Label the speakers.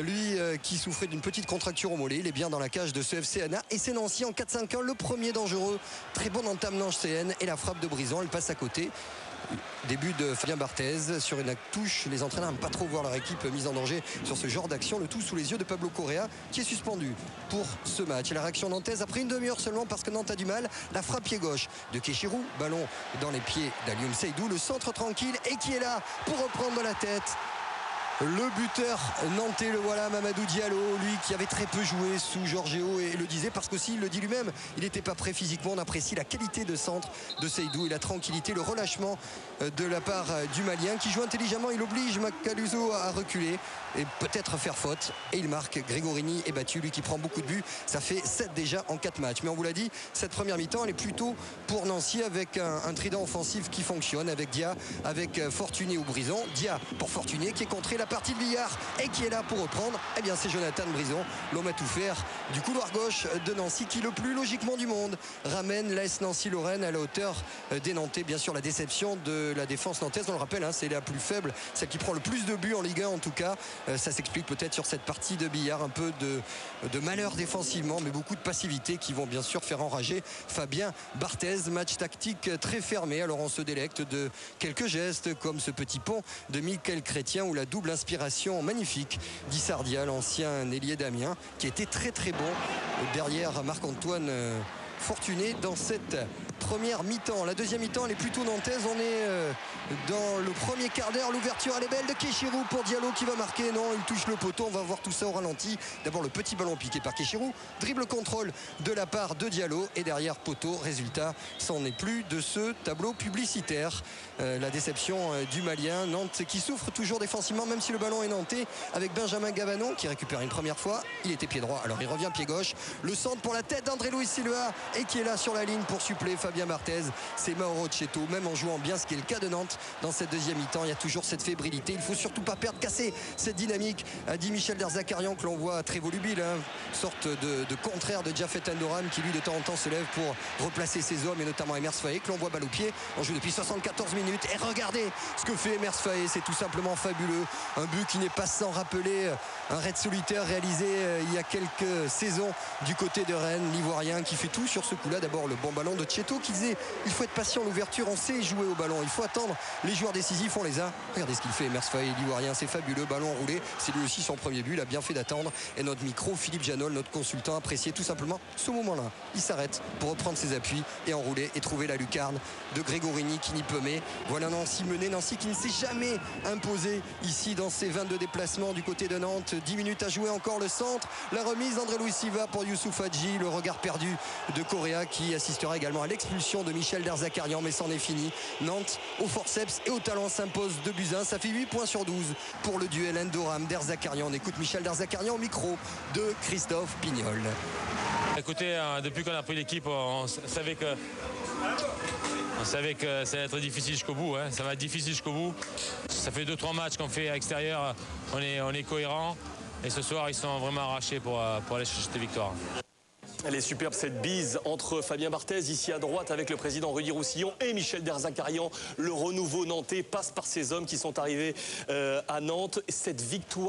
Speaker 1: lui qui souffrait d'une petite contracture au mollet. Il est bien dans la cage de ce FC Anna et c'est Nancy en 4-5-1, le premier dangereux. Très bon entame nancéenne et la frappe de Brison, elle passe à côté. Début de Fabien Barthez sur une touche. Les entraîneurs n'aiment pas trop voir leur équipe mise en danger sur ce genre d'action. Le tout sous les yeux de Pablo Correa qui est suspendu pour ce match. Et la réaction nantaise après une demi-heure seulement parce que Nantes a du mal. La frappe pied gauche de Kéchirou. Ballon dans les pieds d'Alioune Seydou. Le centre tranquille et qui est là pour reprendre la tête. Le buteur nantais, le voilà, Mamadou Diallo, lui qui avait très peu joué sous Georgio et le disait parce qu'aussi il le dit lui-même, il n'était pas prêt physiquement. On apprécie la qualité de centre de Seydou et la tranquillité, le relâchement de la part du Malien qui joue intelligemment. Il oblige Macaluso à reculer et peut-être faire faute et il marque. Grégorini est battu, lui qui prend beaucoup de buts, ça fait 7 déjà en 4 matchs. Mais on vous l'a dit, cette première mi-temps elle est plutôt pour Nancy avec un trident offensif qui fonctionne avec Dia, avec Fortuné ou Brison. Dia pour Fortuné qui est contré la partie de Billard et qui est là pour reprendre. Eh bien c'est Jonathan Brison, l'homme à tout faire du couloir gauche de Nancy qui le plus logiquement du monde ramène l'AS Nancy-Lorraine à la hauteur des Nantais. Bien sûr la déception de la défense nantaise, on le rappelle, c'est la plus faible, celle qui prend le plus de buts en Ligue 1 en tout cas. Ça s'explique peut-être sur cette partie de Billard, un peu de malheur défensivement mais beaucoup de passivité qui vont bien sûr faire enrager Fabien Barthez. Match tactique très fermé, alors on se délecte de quelques gestes comme ce petit pont de Mickaël Chrétien ou la double inspiration magnifique d'Issardia, l'ancien ailier d'Amiens qui était très très bon derrière Marc-Antoine Fortuné dans cette première mi-temps. La deuxième mi-temps elle est plutôt nantaise. On est dans le premier quart d'heure. L'ouverture elle est belle de Kéchirou pour Diallo qui va marquer. Non, il touche le poteau. On va voir tout ça au ralenti. D'abord le petit ballon piqué par Kéchirou, dribble contrôle de la part de Diallo et derrière poteau. Résultat, c'en est plus de ce tableau publicitaire. La déception du Malien. Nantes qui souffre toujours défensivement même si le ballon est nantais avec Benjamin Gavanon qui récupère une première fois. Il était pied droit, alors il revient pied gauche. Le centre pour la tête d'André Luis Silva et qui est là sur la ligne pour suppléer Fabien Barthez. C'est Mauro Cheto, même en jouant bien, ce qui est le cas de Nantes dans cette deuxième mi-temps. Il y a toujours cette fébrilité, il ne faut surtout pas perdre, casser cette dynamique, a dit Michel Derzakarian que l'on voit très volubile, sorte de contraire de Jafet Endoram qui lui de temps en temps se lève pour replacer ses hommes et notamment Emers Faé que l'on voit balle au pied. On joue depuis 74 minutes et regardez ce que fait Emers Faé, c'est tout simplement fabuleux. Un but qui n'est pas sans rappeler un raid solitaire réalisé il y a quelques saisons du côté de Rennes. L'Ivoirien qui fait tout sur ce coup-là. D'abord le bon ballon de Cheto qui disait il faut être patient, l'ouverture on sait jouer au ballon, il faut attendre, les joueurs décisifs on les a. Regardez ce qu'il fait Emers Faé, l'Ivoirien, c'est fabuleux, ballon roulé, c'est lui aussi son premier but, il a bien fait d'attendre et notre micro Philippe Janol, notre consultant, appréciait tout simplement ce moment-là. Il s'arrête pour reprendre ses appuis et enrouler et trouver la lucarne de Grégorini qui n'y peut mais. Voilà Nancy mené, Nancy qui ne s'est jamais imposé ici dans ses 22 déplacements du côté de Nantes. 10 minutes à jouer, encore le centre, la remise d'André Luis Silva pour Youssouf Hadji, le regard perdu de Correa qui assistera également à l'expulsion de Michel Derzakarian, mais c'en est fini. Nantes au forceps et au talent s'impose de buts 1, ça fait 8 points sur 12 pour le duel Endoram-Derzakarian. On écoute Michel Derzakarian au micro de Christophe Pignol.
Speaker 2: Écoutez, depuis qu'on a pris l'équipe, on savait que ça allait être difficile jusqu'au bout. Ça va être difficile jusqu'au bout. Ça fait 2-3 matchs qu'on fait à l'extérieur. On est cohérent. Et ce soir, ils sont vraiment arrachés pour aller chercher cette victoire.
Speaker 3: Elle est superbe cette bise entre Fabien Barthez ici à droite avec le président Rudy Roussillon et Michel Derzakarian. Le renouveau nantais passe par ces hommes qui sont arrivés à Nantes. Cette victoire